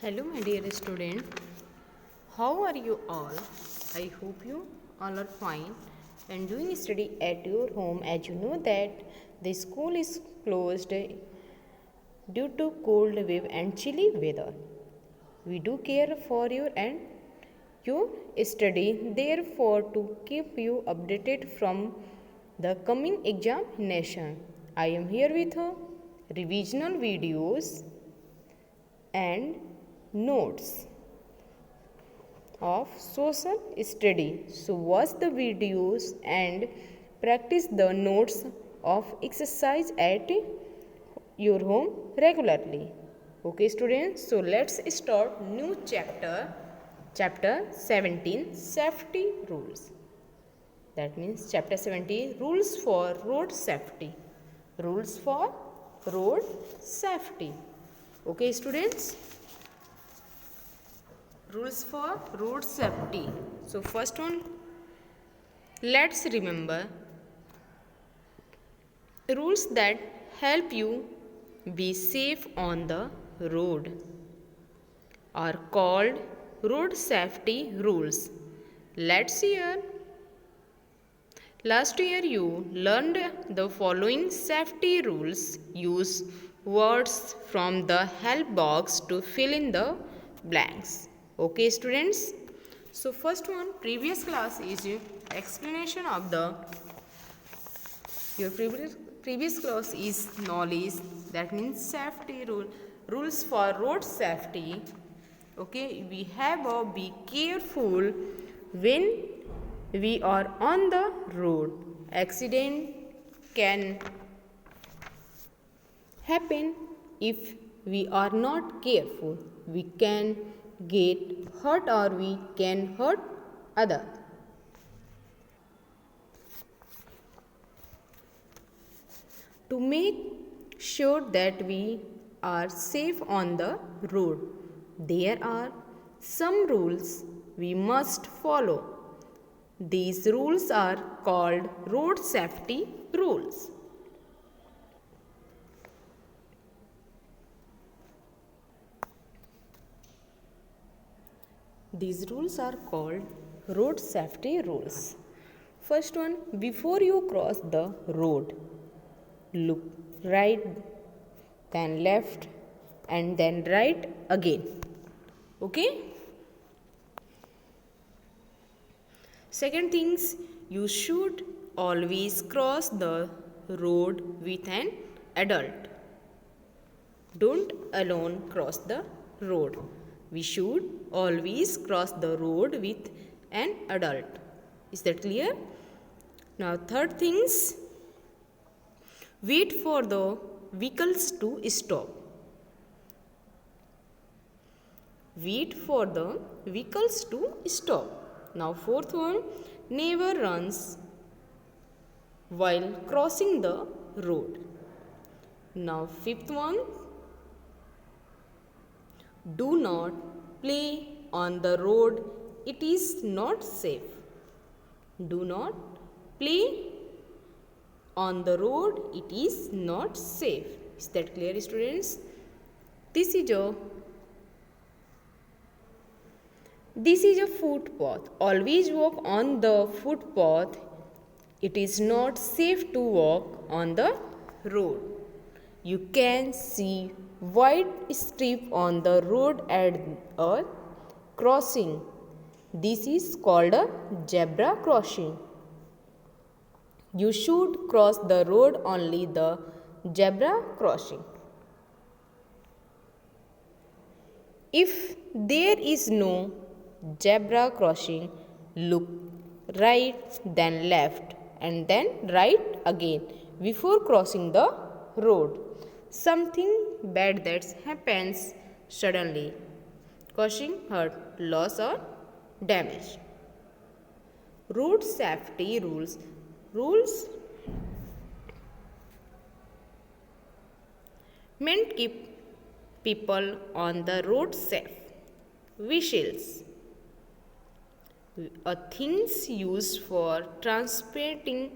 Hello, my dear student. How are you all? I hope you all are fine and doing study at your home. As you know that the school is closed due to cold wave and chilly weather. We do care for you and your study. Therefore, to keep you updated from the coming examination, I am here with revisional videos and notes of social study. So watch the videos and practice the notes of exercise at your home regularly. Okay students, so let's start new chapter 17, safety rules. That means chapter 17, rules for road safety. Rules for road safety. Okay students, rules for road safety. So first one, let's remember rules that help you be safe on the road are called road safety rules. Let's hear. Last year you learned the following safety rules. Use words from the help box to fill in the blanks. Okay students? So first one, previous class is explanation of the your previous class is knowledge, that means safety rules for road safety. Okay, we have a be careful when we are on the road. Accident can happen if we are not careful. We can get hurt or we can hurt other. To make sure that we are safe on the road, there are some rules we must follow. These rules are called road safety rules. These rules are called road safety rules. First one, before you cross the road, look right, then left, and then right again. Okay? Second things, you should always cross the road with an adult. Don't alone cross the road. We should always cross the road with an adult. Is that clear? Now third things, wait for the vehicles to stop. Wait for the vehicles to stop. Now fourth one, never runs while crossing the road. Now fifth one, do not play on the road. It is not safe. Do not play on the road. It is not safe. Is that clear, students? This is a footpath. Always walk on the footpath. It is not safe to walk on the road. You can see white strip on the road at a crossing. This is called a zebra crossing. You should cross the road only the zebra crossing. If there is no zebra crossing, look right, then left, and then right again before crossing the road. Something bad that happens suddenly, causing hurt, loss, or damage. Road safety rules meant keep people on the road safe. Whistles, things used for transporting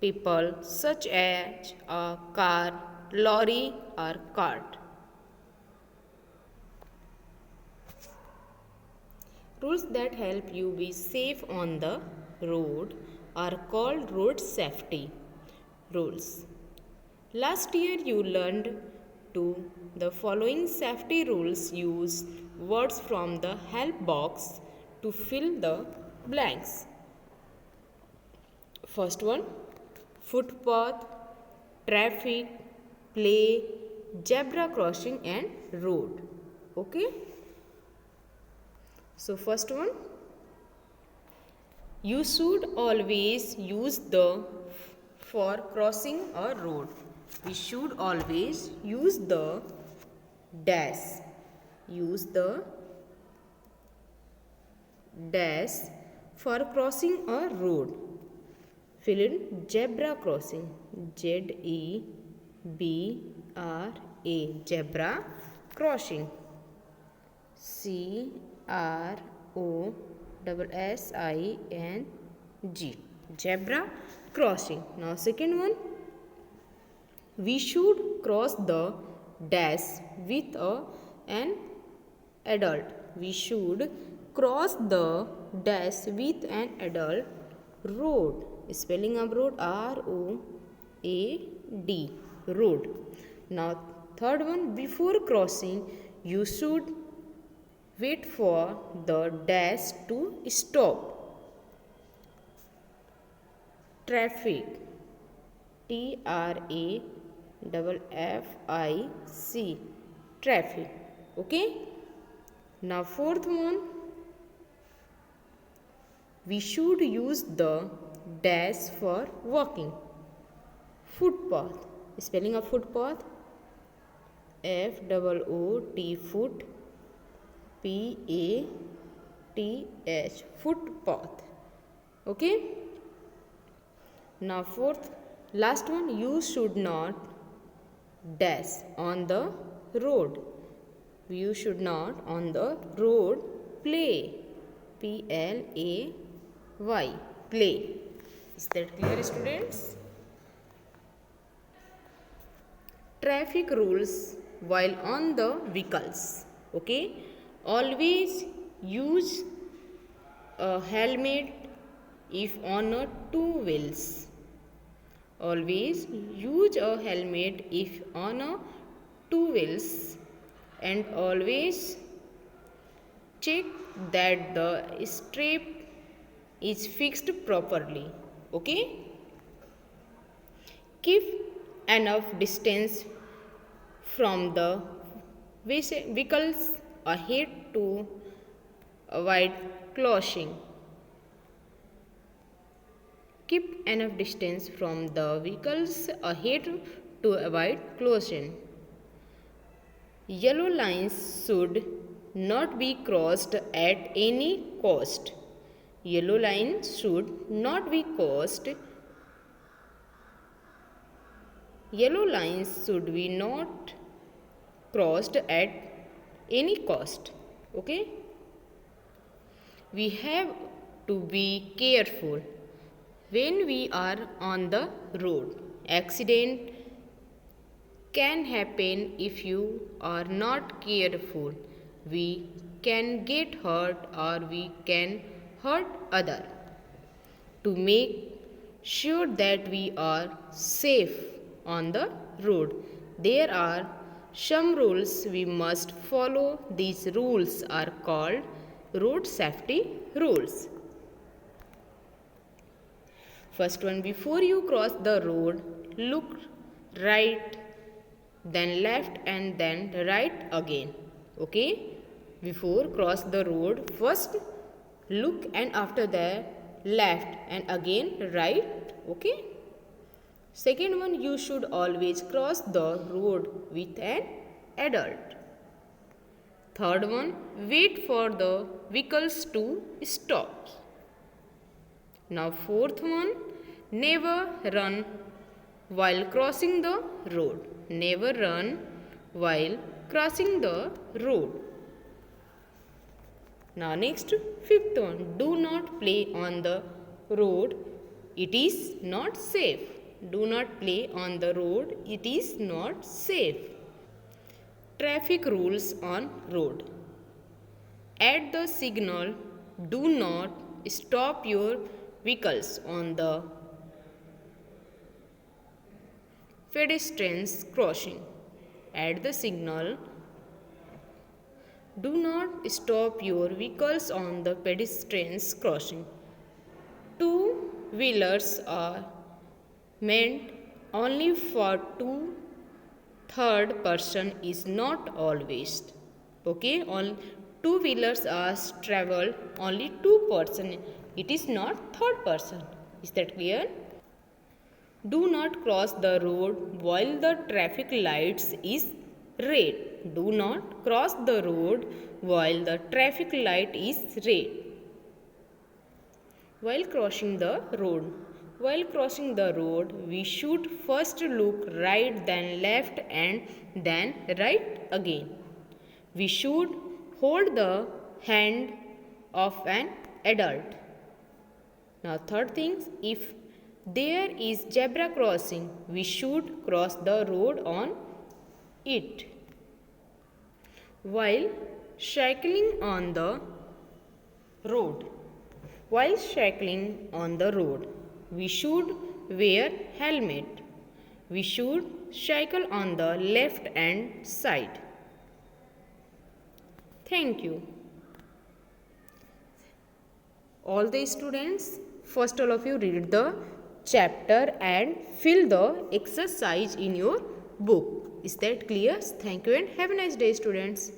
people such as a car, lorry or cart. Rules that help you be safe on the road are called road safety rules. Last year you learned to the following safety rules. Use words from the help box to fill the blanks. First one, footpath, traffic, play, zebra crossing and road. Okay. So first one, you should always use the for crossing a road. We should always use the dash. Use the dash for crossing a road. Fill in zebra crossing. ZEBRA. Zebra crossing. CROSSING. Zebra crossing. Now second one, we should cross the dash with an adult. We should cross the dash with an adult. Road. Spelling of road, ROAD. Road. Now third one, before crossing you should wait for the dash to stop. Traffic. TRAFFIC. Traffic. Okay. Now fourth one, we should use the dash for walking. Footpath. Spelling of footpath, FOOT foot PATH. Footpath. Okay. Now fourth, last one, you should not dash on the road. You should not on the road play. PLAY. Play. Is that clear, students? Traffic rules while on the vehicles. Okay. Always use a helmet if on a two wheels. Always use a helmet if on a two wheels, and always check that the strap is fixed properly. Okay. Keep enough distance from the vehicles ahead to avoid clashing. Keep enough distance from the vehicles ahead to avoid collision. Yellow lines should not be crossed at any cost. Yellow lines should not be crossed. Yellow lines should be not crossed at any cost. Okay. We have to be careful when we are on the road. Accident can happen if you are not careful. We can get hurt or we can hurt other. To make sure that we are safe on the road, there are some rules we must follow. These rules are called road safety rules. First one, before you cross the road, look right, then left, and then right again. Okay. Before cross the road, first look and after that left and again right. Okay. Second one, you should always cross the road with an adult. Third one, wait for the vehicles to stop. Now fourth one, never run while crossing the road. Never run while crossing the road. Now next, fifth one, do not play on the road. It is not safe. Do not play on the road. It is not safe. Traffic rules on road. At the signal, Do not stop your vehicles on the pedestrians crossing. At the signal, do not stop your vehicles on the pedestrians crossing. Two-wheelers are meant only for two. Third person is not always. Okay, all two-wheelers are travel only two person. It is not third person. Is that clear? Do not cross the road while the traffic lights is red. Do not cross the road while the traffic light is red. While crossing the road. While crossing the road, we should first look right, then left, and then right again. We should hold the hand of an adult. Now, third thing, if there is zebra crossing, we should cross the road on it. While cycling on the road. While cycling on the road, we should wear helmet. We should cycle on the left hand side. Thank you. All the students, first all of you read the chapter and fill the exercise in your book. Is that clear? Thank you and have a nice day, students.